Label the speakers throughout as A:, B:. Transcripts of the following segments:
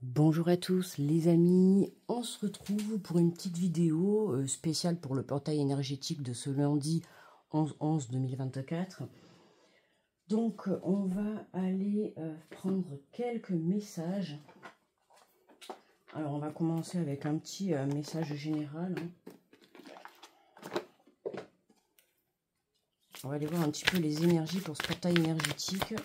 A: Bonjour à tous les amis, on se retrouve pour une petite vidéo spéciale pour le portail énergétique de ce lundi 11/11/2024. Donc on va aller prendre quelques messages. Alors on va commencer avec un petit message général. On va aller voir un petit peu les énergies pour ce portail énergétique.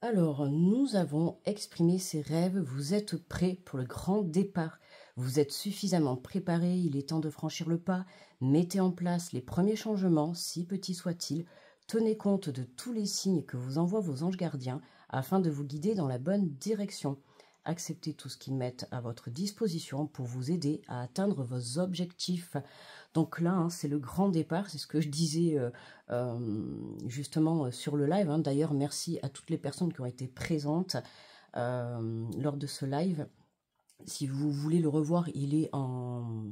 A: Alors, nous avons exprimé ces rêves, vous êtes prêts pour le grand départ. Vous êtes suffisamment préparés, il est temps de franchir le pas. Mettez en place les premiers changements, si petits soient-ils. Tenez compte de tous les signes que vous envoient vos anges gardiens afin de vous guider dans la bonne direction. Acceptez tout ce qu'ils mettent à votre disposition pour vous aider à atteindre vos objectifs. Donc là, hein, c'est le grand départ, c'est ce que je disais justement sur le live. Hein. D'ailleurs, merci à toutes les personnes qui ont été présentes lors de ce live. Si vous voulez le revoir, il est en...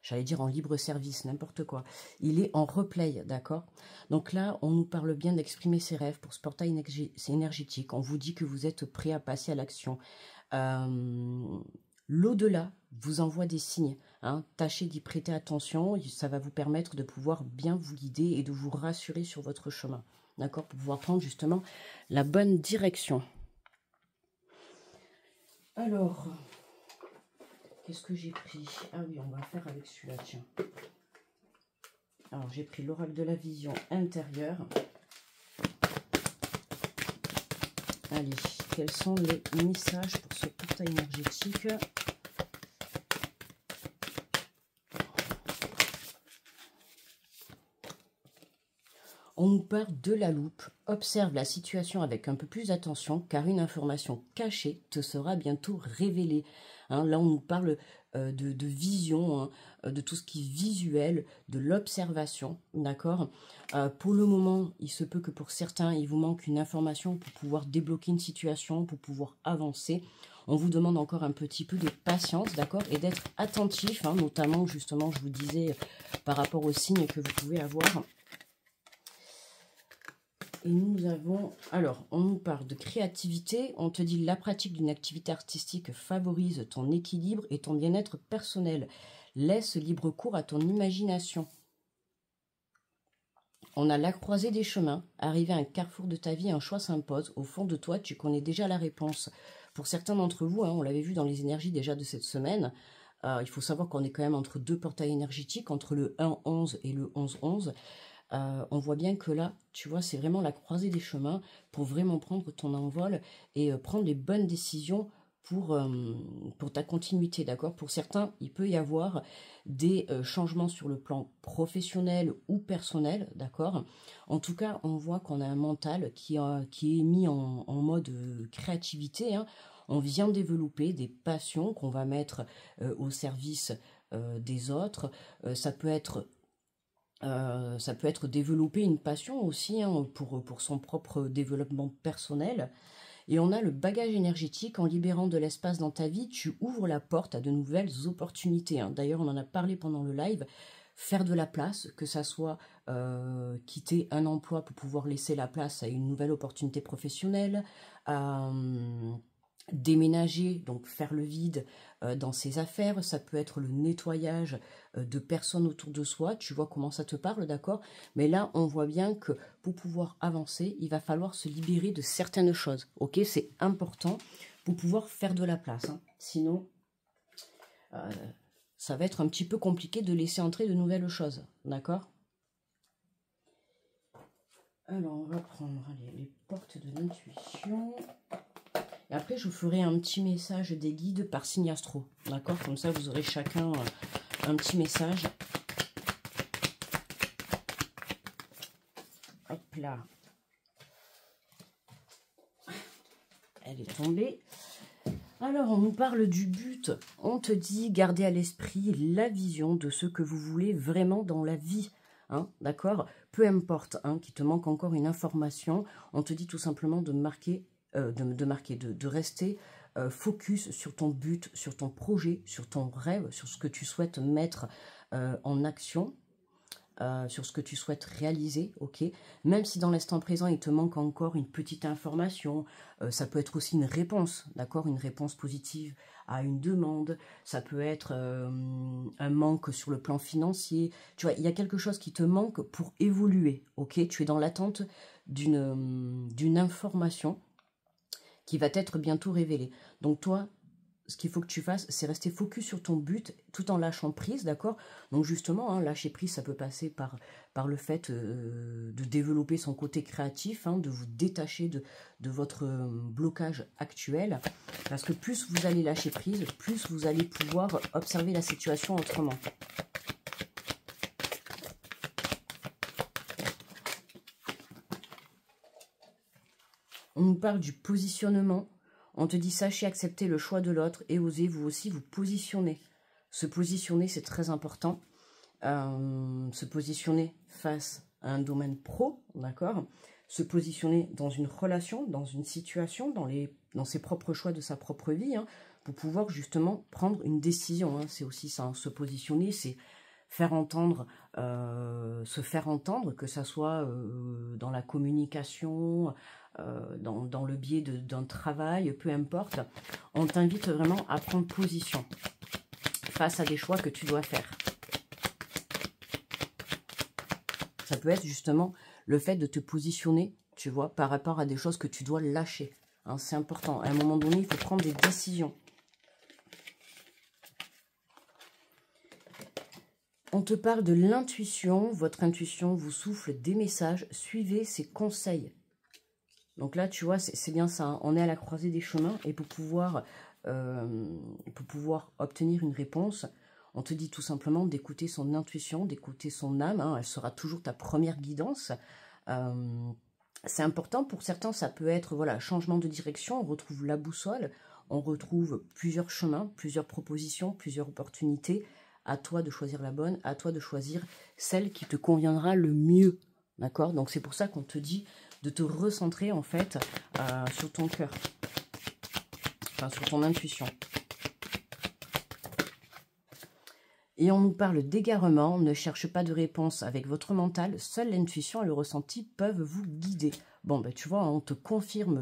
A: J'allais dire en libre service, n'importe quoi. Il est en replay, d'accord? Donc là, on nous parle bien d'exprimer ses rêves pour ce portail énergétique. On vous dit que vous êtes prêt à passer à l'action. L'au-delà vous envoie des signes. Hein. Tâchez d'y prêter attention. Ça va vous permettre de pouvoir bien vous guider et de vous rassurer sur votre chemin. D'accord? Pour pouvoir prendre justement la bonne direction. Alors... qu'est-ce que j'ai pris? Ah oui, on va faire avec celui-là, tiens. Alors, j'ai pris l'oracle de la vision intérieure. Allez, quels sont les messages pour ce portail énergétique? On nous parle de la loupe. Observe la situation avec un peu plus d'attention car une information cachée te sera bientôt révélée. Hein, là, on nous parle de vision, hein, de tout ce qui est visuel, de l'observation, d'accord? Pour le moment, il se peut que pour certains, il vous manque une information pour pouvoir débloquer une situation, pour pouvoir avancer. On vous demande encore un petit peu de patience, d'accord? Et d'être attentif, hein, notamment, justement, je vous disais, par rapport aux signes que vous pouvez avoir. Et nous avons, alors, on nous parle de créativité, on te dit la pratique d'une activité artistique favorise ton équilibre et ton bien-être personnel. Laisse libre cours à ton imagination. On a la croisée des chemins, arrivé à un carrefour de ta vie, un choix s'impose. Au fond de toi, tu connais déjà la réponse. Pour certains d'entre vous, hein, on l'avait vu dans les énergies déjà de cette semaine, il faut savoir qu'on est quand même entre deux portails énergétiques, entre le 1-11 et le 11-11. On voit bien que là, tu vois, c'est vraiment la croisée des chemins pour vraiment prendre ton envol et prendre les bonnes décisions pour ta continuité, d'accord? Pour certains, il peut y avoir des changements sur le plan professionnel ou personnel, d'accord? En tout cas, on voit qu'on a un mental qui est mis en mode créativité, hein. On vient développer des passions qu'on va mettre au service des autres. Ça peut être développer une passion aussi, hein, pour son propre développement personnel. Et on a le bagage énergétique. En libérant de l'espace dans ta vie, tu ouvres la porte à de nouvelles opportunités. Hein. D'ailleurs, on en a parlé pendant le live. Faire de la place, que ça soit quitter un emploi pour pouvoir laisser la place à une nouvelle opportunité professionnelle, déménager, donc faire le vide dans ses affaires, ça peut être le nettoyage de personnes autour de soi, tu vois comment ça te parle, d'accord? Mais là, on voit bien que pour pouvoir avancer, il va falloir se libérer de certaines choses, ok? C'est important pour pouvoir faire de la place, hein. Sinon, ça va être un petit peu compliqué de laisser entrer de nouvelles choses, d'accord? Alors, on va prendre les portes de l'intuition. Et après, je vous ferai un petit message des guides par signe astro. D'accord? Comme ça, vous aurez chacun un petit message. Hop là. Elle est tombée. Alors, on nous parle du but. On te dit, gardez à l'esprit la vision de ce que vous voulez vraiment dans la vie. Hein, d'accord? Peu importe, hein, qu'il te manque encore une information. On te dit tout simplement de marquer... de rester focus sur ton but, sur ton projet, sur ton rêve, sur ce que tu souhaites mettre en action. sur ce que tu souhaites réaliser, ok? Même si dans l'instant présent, il te manque encore une petite information, ça peut être aussi une réponse, d'accord? Une réponse positive à une demande, ça peut être un manque sur le plan financier, tu vois, il y a quelque chose qui te manque pour évoluer, ok? Tu es dans l'attente d'une information qui va être bientôt révélée. Donc toi, ce qu'il faut que tu fasses, c'est rester focus sur ton but tout en lâchant prise, d'accord? Donc justement, hein, lâcher prise, ça peut passer par le fait de développer son côté créatif, hein, de vous détacher de votre blocage actuel, parce que plus vous allez lâcher prise, plus vous allez pouvoir observer la situation autrement. On nous parle du positionnement. On te dit, sachez accepter le choix de l'autre et osez vous aussi vous positionner. Se positionner, c'est très important. Se positionner face à un domaine pro, d'accord? Se positionner dans une relation, dans une situation, dans ses propres choix de sa propre vie, hein, pour pouvoir justement prendre une décision. Hein. C'est aussi ça, hein, se positionner, c'est faire entendre, se faire entendre, que ça soit dans la communication, dans le biais d'un travail, peu importe. On t'invite vraiment à prendre position face à des choix que tu dois faire. Ça peut être justement le fait de te positionner, tu vois, par rapport à des choses que tu dois lâcher. Hein, c'est important. À un moment donné, il faut prendre des décisions. On te parle de l'intuition. Votre intuition vous souffle des messages. Suivez ses conseils. Donc là, tu vois, c'est bien ça. Hein. On est à la croisée des chemins et pour pouvoir obtenir une réponse, on te dit tout simplement d'écouter son intuition, d'écouter son âme. Hein. Elle sera toujours ta première guidance. C'est important. Pour certains, ça peut être voilà, changement de direction. On retrouve la boussole. On retrouve plusieurs chemins, plusieurs propositions, plusieurs opportunités. À toi de choisir la bonne, à toi de choisir celle qui te conviendra le mieux. D'accord? Donc c'est pour ça qu'on te dit de te recentrer en fait sur ton cœur. Enfin, sur ton intuition. Et on nous parle d'égarement. Ne cherche pas de réponse avec votre mental. Seule l'intuition et le ressenti peuvent vous guider. Bon, ben, tu vois, on te confirme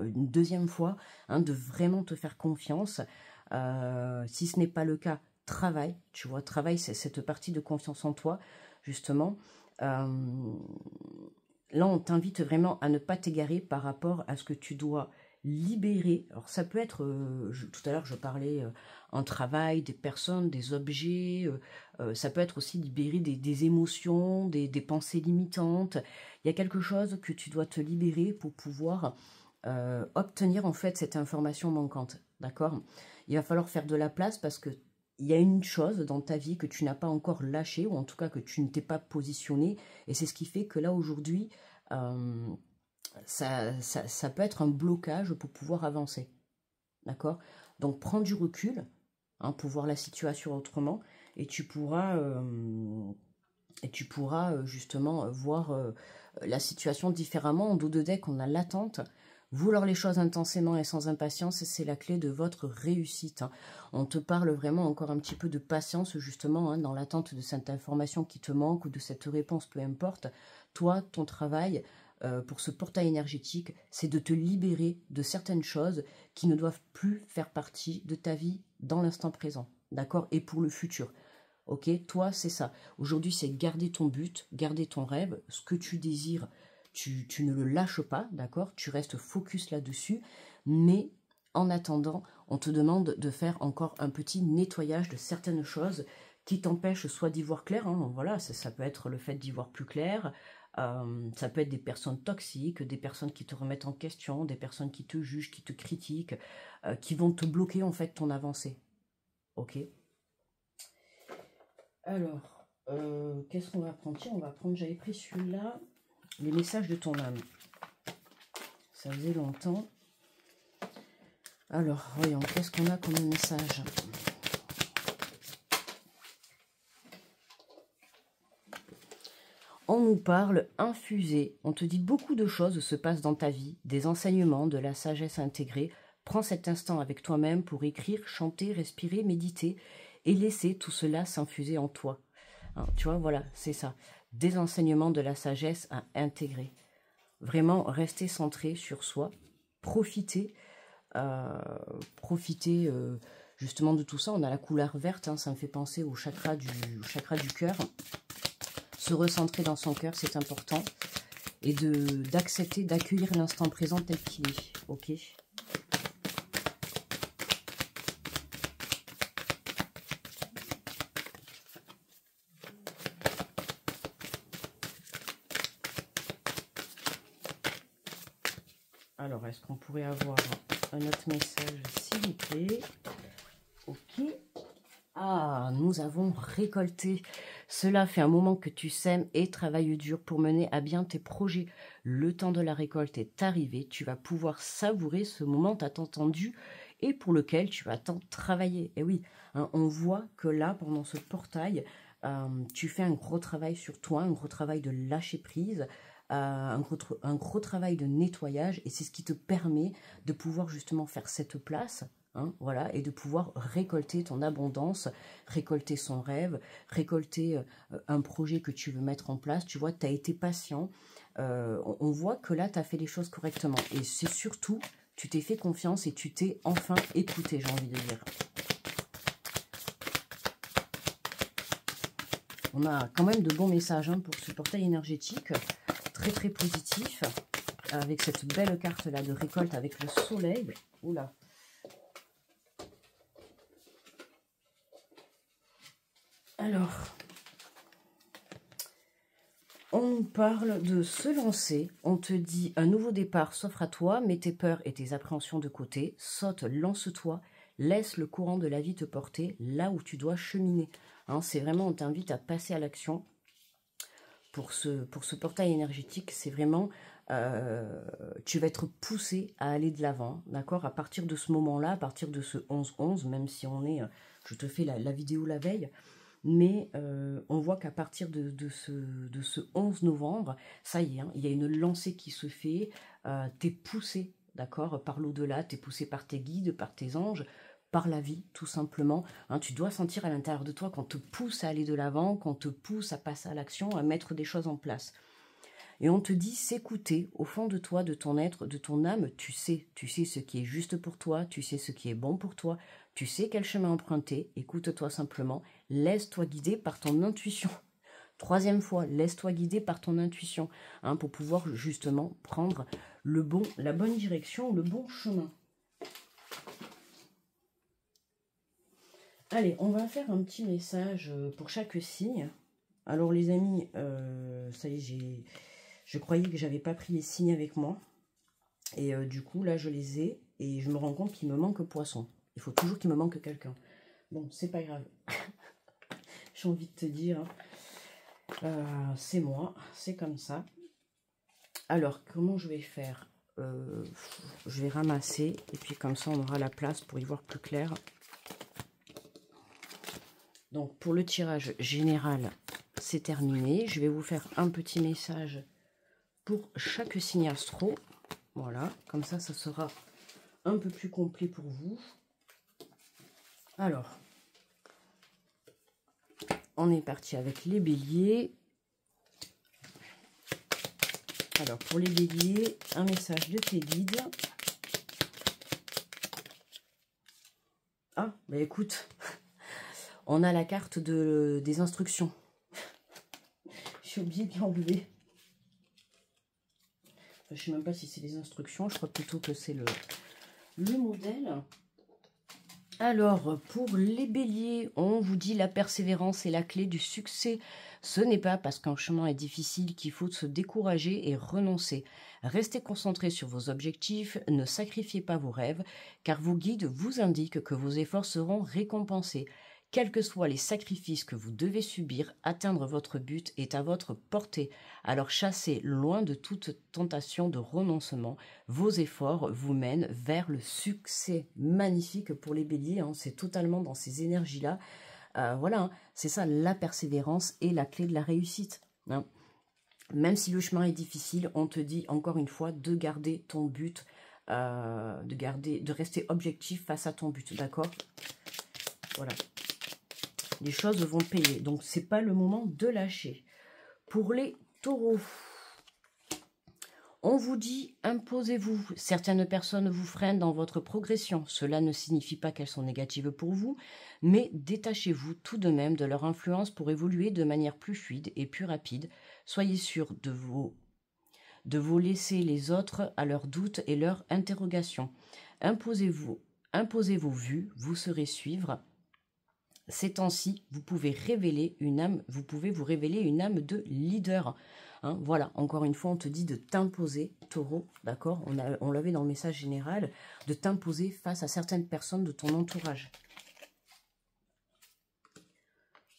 A: une deuxième fois hein, de vraiment te faire confiance. Si ce n'est pas le cas, travail. Tu vois, travail, c'est cette partie de confiance en toi, justement. Là, on t'invite vraiment à ne pas t'égarer par rapport à ce que tu dois libérer. Alors, ça peut être, tout à l'heure, je parlais en travail, des personnes, des objets. Ça peut être aussi libérer des émotions, des pensées limitantes. Il y a quelque chose que tu dois te libérer pour pouvoir obtenir, en fait, cette information manquante. D'accord? Il va falloir faire de la place parce que il y a une chose dans ta vie que tu n'as pas encore lâchée, ou en tout cas que tu ne t'es pas positionné, et c'est ce qui fait que là, aujourd'hui, ça peut être un blocage pour pouvoir avancer. D'accord? Donc, prends du recul hein, pour voir la situation autrement, et tu pourras justement voir la situation différemment. En dos de deck, on a l'attente. Vouloir les choses intensément et sans impatience, c'est la clé de votre réussite. Hein. On te parle vraiment encore un petit peu de patience, justement, hein, dans l'attente de cette information qui te manque ou de cette réponse, peu importe. Toi, ton travail pour ce portail énergétique, c'est de te libérer de certaines choses qui ne doivent plus faire partie de ta vie dans l'instant présent. D'accord? Et pour le futur. Ok? Toi, c'est ça. Aujourd'hui, c'est garder ton but, garder ton rêve, ce que tu désires. Tu ne le lâches pas, d'accord? Tu restes focus là-dessus, mais en attendant, on te demande de faire encore un petit nettoyage de certaines choses qui t'empêchent soit d'y voir clair, hein, voilà, ça peut être le fait d'y voir plus clair, ça peut être des personnes toxiques, des personnes qui te remettent en question, des personnes qui te jugent, qui te critiquent, qui vont te bloquer en fait ton avancée, ok? Alors, qu'est-ce qu'on va prendre? Tiens, on va prendre, j'avais pris celui-là. Les messages de ton âme. Ça faisait longtemps. Alors, voyons, qu'est-ce qu'on a comme message? On nous parle infusé. On te dit beaucoup de choses se passent dans ta vie, des enseignements, de la sagesse intégrée. Prends cet instant avec toi-même pour écrire, chanter, respirer, méditer et laisser tout cela s'infuser en toi. Hein, tu vois, voilà, c'est ça. des enseignements de la sagesse à intégrer. Vraiment, restez centré sur soi, profitez, justement de tout ça. On a la couleur verte, hein, ça me fait penser au chakra du cœur. Se recentrer dans son cœur, c'est important. Et d'accepter, d'accueillir l'instant présent tel qu'il est. Ok. Alors, est-ce qu'on pourrait avoir un autre message, s'il vous plaît? Ok. Ah, nous avons récolté. Cela fait un moment que tu sèmes et travailles dur pour mener à bien tes projets. Le temps de la récolte est arrivé. Tu vas pouvoir savourer ce moment tant attendu et pour lequel tu vas tant travailler. Et oui, hein, on voit que là, pendant ce portail, tu fais un gros travail sur toi, un gros travail de lâcher prise, un gros travail de nettoyage. Et c'est ce qui te permet de pouvoir justement faire cette place. Hein, voilà, et de pouvoir récolter ton abondance, récolter son rêve, récolter un projet que tu veux mettre en place. Tu vois, tu as été patient. On voit que là, tu as fait les choses correctement. Et c'est surtout, tu t'es fait confiance et tu t'es enfin écouté, j'ai envie de dire. On a quand même de bons messages hein, pour ce portail énergétique. Très, très positif. Avec cette belle carte-là de récolte avec le soleil. Oula. Alors, on nous parle de se lancer. On te dit un nouveau départ s'offre à toi, mets tes peurs et tes appréhensions de côté, saute, lance-toi, laisse le courant de la vie te porter là où tu dois cheminer. Hein, c'est vraiment, on t'invite à passer à l'action. Pour ce portail énergétique, c'est vraiment, tu vas être poussé à aller de l'avant, d'accord? À partir de ce moment-là, à partir de ce 11-11, même si on est, je te fais la vidéo la veille, mais on voit qu'à partir de ce 11 novembre, ça y est, hein, il y a une lancée qui se fait, tu es poussé, d'accord, par l'au-delà, tu es poussé par tes guides, par tes anges, par la vie, tout simplement. Hein, tu dois sentir à l'intérieur de toi qu'on te pousse à aller de l'avant, qu'on te pousse à passer à l'action, à mettre des choses en place. Et on te dit s'écouter au fond de toi, de ton être, de ton âme. Tu sais ce qui est juste pour toi, tu sais ce qui est bon pour toi, tu sais quel chemin emprunter. Écoute-toi simplement, laisse-toi guider par ton intuition. Troisième fois, laisse-toi guider par ton intuition, hein, pour pouvoir justement prendre la bonne direction, le bon chemin. Allez, on va faire un petit message pour chaque signe. Alors les amis, ça y est, je croyais que j'avais pas pris les signes avec moi. Et du coup, là, je les ai. Et je me rends compte qu'il me manque poisson. Il faut toujours qu'il me manque quelqu'un. Bon, c'est pas grave. J'ai envie de te dire, c'est moi, c'est comme ça. Alors, comment je vais faire? Je vais ramasser. Et puis comme ça, on aura la place pour y voir plus clair. Donc, pour le tirage général, c'est terminé. Je vais vous faire un petit message pour chaque signe astro. Voilà, comme ça, ça sera un peu plus complet pour vous. Alors, on est parti avec les béliers. Alors, pour les béliers, un message de tes guides. Ah, bah écoute, on a la carte des instructions. J'ai oublié de l'enlever. Enfin, je ne sais même pas si c'est les instructions. Je crois plutôt que c'est le modèle. Alors, pour les béliers, on vous dit la persévérance est la clé du succès. Ce n'est pas parce qu'un chemin est difficile qu'il faut se décourager et renoncer. Restez concentrés sur vos objectifs, ne sacrifiez pas vos rêves, car vos guides vous indiquent que vos efforts seront récompensés. Quels que soient les sacrifices que vous devez subir, atteindre votre but est à votre portée. Alors chassez loin de toute tentation de renoncement. Vos efforts vous mènent vers le succès. Magnifique pour les béliers, hein, c'est totalement dans ces énergies-là. Voilà, hein, c'est ça, la persévérance est la clé de la réussite. Hein. Même si le chemin est difficile, on te dit encore une fois de garder ton but, de rester objectif face à ton but, d'accord? Voilà. Les choses vont payer, donc c'est pas le moment de lâcher. Pour les taureaux, on vous dit, imposez-vous. Certaines personnes vous freinent dans votre progression. Cela ne signifie pas qu'elles sont négatives pour vous, mais détachez-vous tout de même de leur influence pour évoluer de manière plus fluide et plus rapide. Soyez sûr de vous laisser les autres à leurs doutes et leurs interrogations. Imposez-vous, imposez vos vues, vous saurez suivre. Ces temps-ci, vous pouvez vous révéler une âme de leader. Hein, voilà, encore une fois, on te dit de t'imposer, taureau, d'accord? On l'avait dans le message général, de t'imposer face à certaines personnes de ton entourage.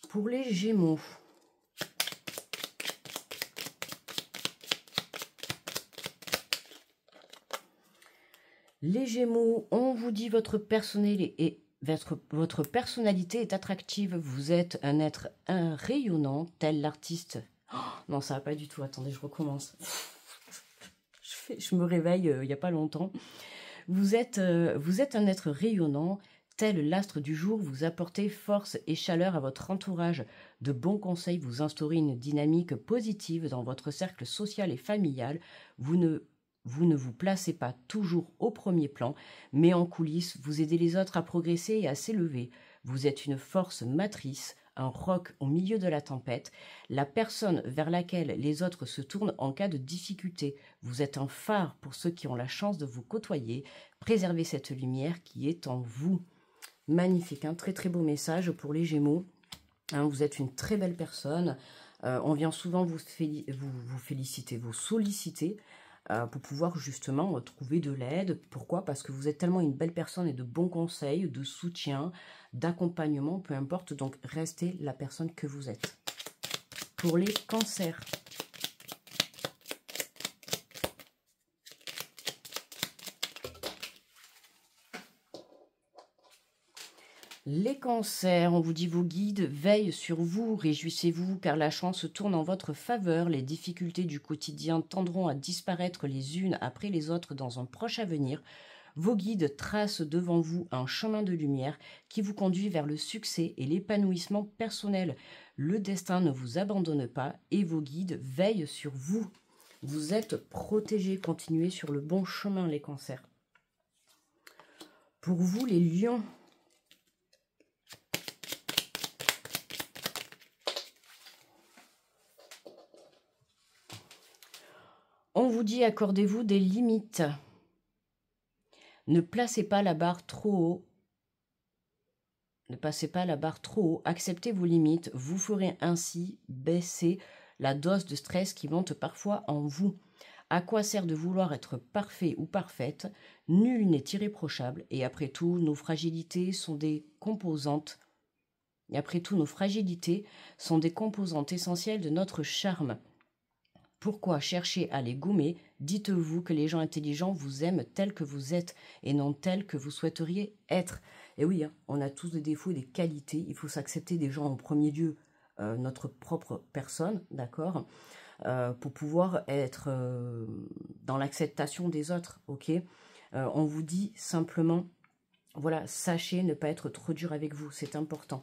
A: Pour les Gémeaux, on vous dit votre personnalité est attractive. Vous êtes un être rayonnant, tel l'artiste. Oh, non, ça va pas du tout. Attendez, je recommence. Je me réveille il n'y a pas longtemps. Vous êtes un être rayonnant, tel l'astre du jour. Vous apportez force et chaleur à votre entourage. De bons conseils vous instaurez une dynamique positive dans votre cercle social et familial. Vous ne vous placez pas toujours au premier plan, mais en coulisses, vous aidez les autres à progresser et à s'élever. Vous êtes une force matrice, un roc au milieu de la tempête, la personne vers laquelle les autres se tournent en cas de difficulté. Vous êtes un phare pour ceux qui ont la chance de vous côtoyer. Préservez cette lumière qui est en vous. Magnifique, un très très beau message pour les Gémeaux. Hein, vous êtes une très belle personne. On vient souvent vous féliciter, vous solliciter, pour pouvoir justement trouver de l'aide. Pourquoi? Parce que vous êtes tellement une belle personne et de bons conseils, de soutien, d'accompagnement, peu importe. Donc, restez la personne que vous êtes. Pour les cancers. Les cancers, on vous dit vos guides veillent sur vous, réjouissez-vous car la chance tourne en votre faveur. Les difficultés du quotidien tendront à disparaître les unes après les autres dans un proche avenir. Vos guides tracent devant vous un chemin de lumière qui vous conduit vers le succès et l'épanouissement personnel. Le destin ne vous abandonne pas et vos guides veillent sur vous. Vous êtes protégés, continuez sur le bon chemin les cancers. Pour vous les lions, on vous dit accordez-vous des limites. Ne placez pas la barre trop haut. Ne passez pas la barre trop haut. Acceptez vos limites. Vous ferez ainsi baisser la dose de stress qui monte parfois en vous. À quoi sert de vouloir être parfait ou parfaite? Nul n'est irréprochable. Et après tout, nos fragilités sont des composantes. Essentielles de notre charme. Pourquoi chercher à les gommer? Dites-vous que les gens intelligents vous aiment tels que vous êtes et non tels que vous souhaiteriez être. Et oui, hein, on a tous des défauts et des qualités. Il faut s'accepter des gens en premier lieu, notre propre personne, d'accord, pour pouvoir être dans l'acceptation des autres, ok. On vous dit simplement, voilà, sachez ne pas être trop dur avec vous, c'est important.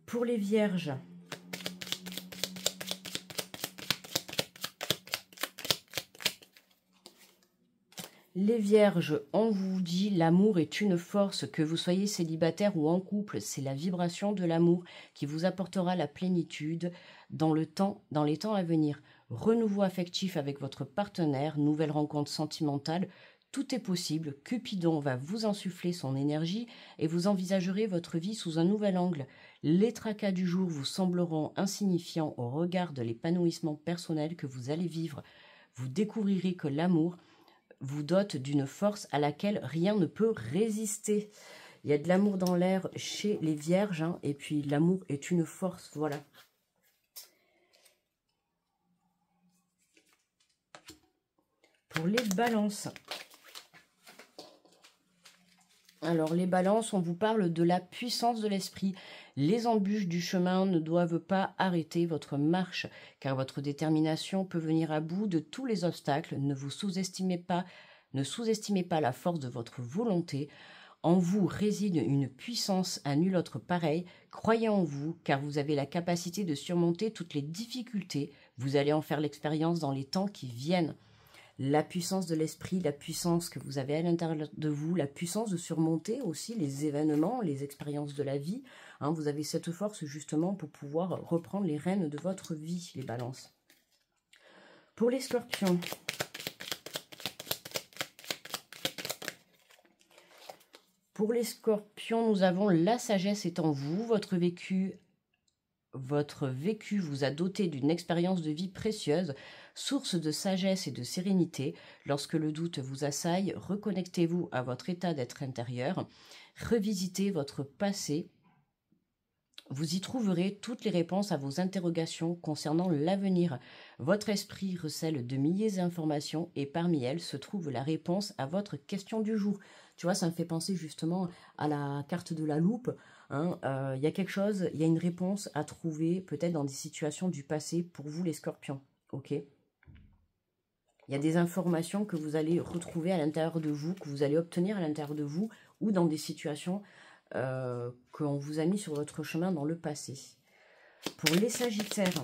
A: Pour les vierges, les vierges, on vous dit l'amour est une force, que vous soyez célibataire ou en couple, c'est la vibration de l'amour qui vous apportera la plénitude dans les temps à venir. Renouveau affectif avec votre partenaire, nouvelle rencontre sentimentale, tout est possible. Cupidon va vous insuffler son énergie et vous envisagerez votre vie sous un nouvel angle. Les tracas du jour vous sembleront insignifiants au regard de l'épanouissement personnel que vous allez vivre. Vous découvrirez que l'amour vous dote d'une force à laquelle rien ne peut résister. Il y a de l'amour dans l'air chez les vierges, hein, et puis l'amour est une force, voilà. Pour les balances. Alors les balances, on vous parle de la puissance de l'esprit. Les embûches du chemin ne doivent pas arrêter votre marche, car votre détermination peut venir à bout de tous les obstacles. Ne sous-estimez pas la force de votre volonté. En vous réside une puissance à nul autre pareille. Croyez en vous, car vous avez la capacité de surmonter toutes les difficultés. Vous allez en faire l'expérience dans les temps qui viennent. La puissance de l'esprit, la puissance que vous avez à l'intérieur de vous, la puissance de surmonter aussi les événements, les expériences de la vie. Hein, vous avez cette force justement pour pouvoir reprendre les rênes de votre vie, les balances. Pour les scorpions, nous avons la sagesse est en vous, votre vécu vous a doté d'une expérience de vie précieuse, source de sagesse et de sérénité. Lorsque le doute vous assaille, reconnectez-vous à votre état d'être intérieur, revisitez votre passé. Vous y trouverez toutes les réponses à vos interrogations concernant l'avenir. Votre esprit recèle de milliers d'informations et parmi elles se trouve la réponse à votre question du jour. Tu vois, ça me fait penser justement à la carte de la loupe. Hein, y a quelque chose, il y a une réponse à trouver peut-être dans des situations du passé pour vous les scorpions. Ok ? Il y a des informations que vous allez retrouver à l'intérieur de vous, que vous allez obtenir à l'intérieur de vous ou dans des situations qu'on vous a mis sur votre chemin dans le passé. Pour les Sagittaires,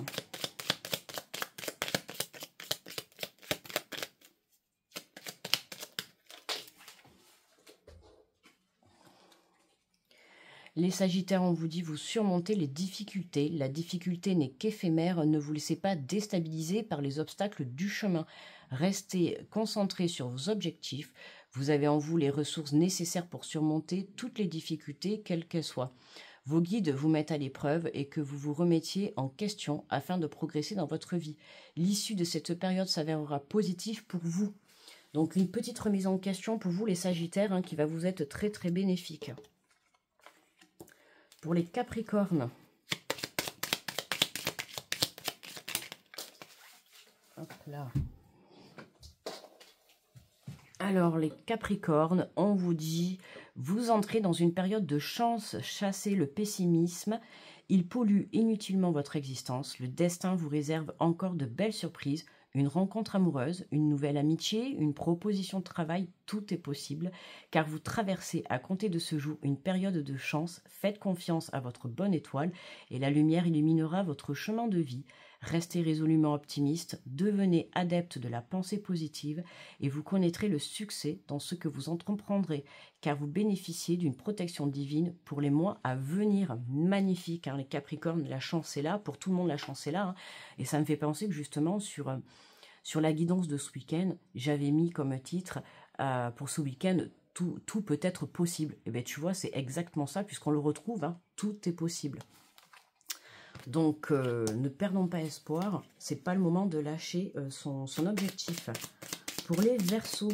A: on vous dit, vous surmontez les difficultés. La difficulté n'est qu'éphémère. Ne vous laissez pas déstabiliser par les obstacles du chemin. Restez concentré sur vos objectifs. Vous avez en vous les ressources nécessaires pour surmonter toutes les difficultés, quelles qu'elles soient. Vos guides vous mettent à l'épreuve et que vous vous remettiez en question afin de progresser dans votre vie. L'issue de cette période s'avérera positive pour vous. Donc une petite remise en question pour vous les Sagittaires hein, qui va vous être très très bénéfique. Pour les Capricornes, hop là. Alors les Capricornes, on vous dit, vous entrez dans une période de chance, chassez le pessimisme, il pollue inutilement votre existence, le destin vous réserve encore de belles surprises, une rencontre amoureuse, une nouvelle amitié, une proposition de travail, tout est possible, car vous traversez à compter de ce jour une période de chance, faites confiance à votre bonne étoile et la lumière illuminera votre chemin de vie. Restez résolument optimiste, devenez adepte de la pensée positive et vous connaîtrez le succès dans ce que vous entreprendrez, car vous bénéficiez d'une protection divine pour les mois à venir. Magnifique, hein, les Capricornes, la chance est là, pour tout le monde la chance est là, hein, et ça me fait penser que justement sur la guidance de ce week-end, j'avais mis comme titre pour ce week-end, tout peut être possible. Et bien tu vois, c'est exactement ça, puisqu'on le retrouve, hein, tout est possible. Donc, ne perdons pas espoir, c'est pas le moment de lâcher son objectif. Pour les Verseaux,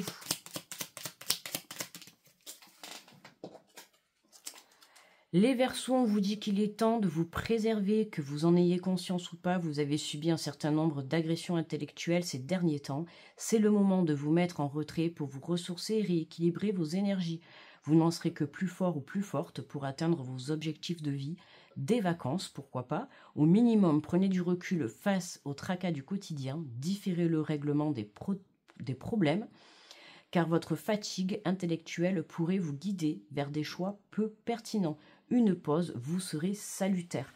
A: on vous dit qu'il est temps de vous préserver, que vous en ayez conscience ou pas, vous avez subi un certain nombre d'agressions intellectuelles ces derniers temps. C'est le moment de vous mettre en retrait pour vous ressourcer et rééquilibrer vos énergies. Vous n'en serez que plus fort ou plus forte pour atteindre vos objectifs de vie. Des vacances, pourquoi pas. Au minimum, prenez du recul face au tracas du quotidien, différez le règlement des problèmes, car votre fatigue intellectuelle pourrait vous guider vers des choix peu pertinents. Une pause vous serait salutaire.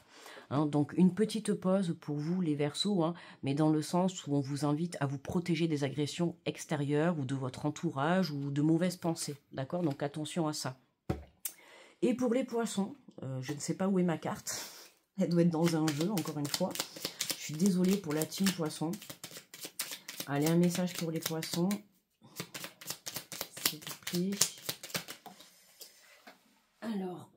A: Hein, donc une petite pause pour vous les Verseaux, hein, mais dans le sens où on vous invite à vous protéger des agressions extérieures ou de votre entourage ou de mauvaises pensées. D'accord? Donc attention à ça. Et pour les Poissons, je ne sais pas où est ma carte. Elle doit être dans un jeu, encore une fois. Je suis désolée pour la team Poisson. Allez, un message pour les Poissons. S'il vous plaît. Alors,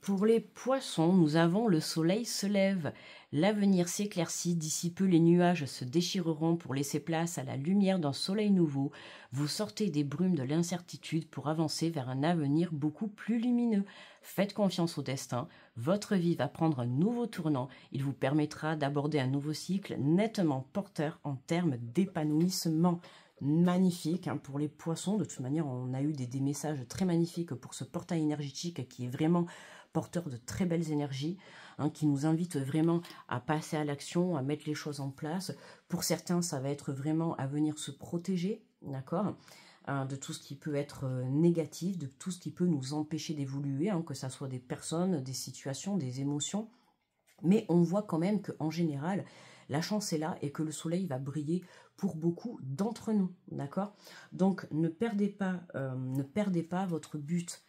A: pour les Poissons, nous avons le soleil se lève. L'avenir s'éclaircit, d'ici peu les nuages se déchireront pour laisser place à la lumière d'un soleil nouveau. Vous sortez des brumes de l'incertitude pour avancer vers un avenir beaucoup plus lumineux. Faites confiance au destin, votre vie va prendre un nouveau tournant. Il vous permettra d'aborder un nouveau cycle nettement porteur en termes d'épanouissement. Magnifique hein, pour les Poissons. De toute manière, on a eu des messages très magnifiques pour ce portail énergétique qui est vraiment porteur de très belles énergies, hein, qui nous invite vraiment à passer à l'action, à mettre les choses en place. Pour certains, ça va être vraiment à venir se protéger, d'accord, hein, de tout ce qui peut être négatif, de tout ce qui peut nous empêcher d'évoluer, hein, que ce soit des personnes, des situations, des émotions. Mais on voit quand même qu'en général, la chance est là et que le soleil va briller pour beaucoup d'entre nous, d'accord? Donc ne perdez pas votre but.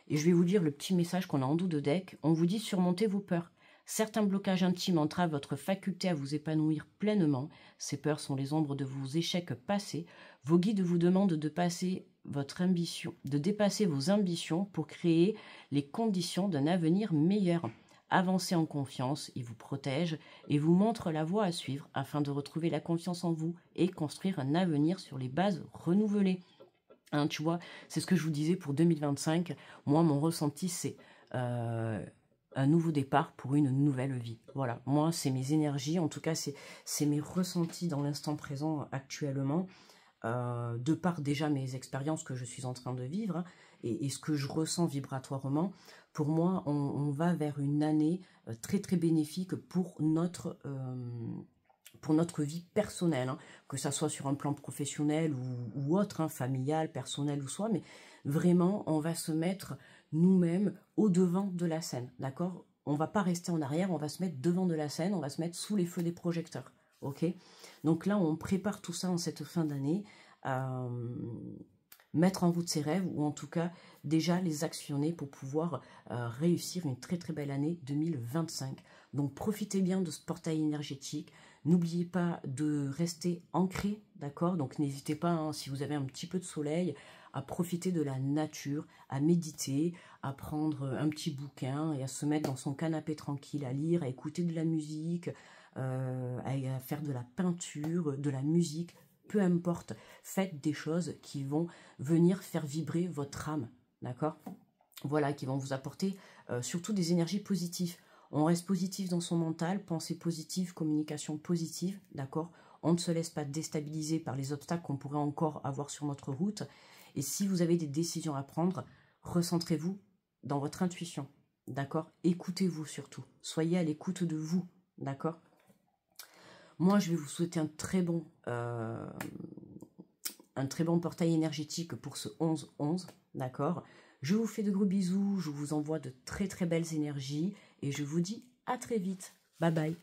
A: Et je vais vous dire le petit message qu'on a en dos de deck. On vous dit surmontez vos peurs. Certains blocages intimes entravent votre faculté à vous épanouir pleinement. Ces peurs sont les ombres de vos échecs passés. Vos guides vous demandent de passer votre ambition, de dépasser vos ambitions pour créer les conditions d'un avenir meilleur. Avancez en confiance, ils vous protègent et vous montrent la voie à suivre afin de retrouver la confiance en vous et construire un avenir sur les bases renouvelées. Hein, tu vois, c'est ce que je vous disais pour 2025. Moi, mon ressenti, c'est un nouveau départ pour une nouvelle vie. Voilà, moi, c'est mes énergies, en tout cas, c'est mes ressentis dans l'instant présent actuellement, de par déjà mes expériences que je suis en train de vivre, hein, et ce que je ressens vibratoirement. Pour moi, on va vers une année très très bénéfique pour notre vie personnelle, hein, que ça soit sur un plan professionnel ou autre, hein, familial, personnel ou soit, mais vraiment, on va se mettre nous-mêmes au devant de la scène, d'accord? On va pas rester en arrière, on va se mettre devant de la scène, on va se mettre sous les feux des projecteurs, ok? Donc là, on prépare tout ça en cette fin d'année, mettre en route ses rêves, ou en tout cas déjà les actionner pour pouvoir réussir une très très belle année 2025. Donc profitez bien de ce portail énergétique, n'oubliez pas de rester ancré, d'accord? Donc n'hésitez pas, hein, si vous avez un petit peu de soleil, à profiter de la nature, à méditer, à prendre un petit bouquin et à se mettre dans son canapé tranquille, à lire, à écouter de la musique, à faire de la peinture, de la musique, peu importe, faites des choses qui vont venir faire vibrer votre âme, d'accord? Voilà, qui vont vous apporter surtout des énergies positives. On reste positif dans son mental, pensée positive, communication positive, d'accord? On ne se laisse pas déstabiliser par les obstacles qu'on pourrait encore avoir sur notre route. Et si vous avez des décisions à prendre, recentrez-vous dans votre intuition, d'accord? Écoutez-vous surtout, soyez à l'écoute de vous, d'accord? Moi, je vais vous souhaiter un très bon portail énergétique pour ce 11-11, d'accord? Je vous fais de gros bisous, je vous envoie de très très belles énergies et je vous dis à très vite. Bye bye.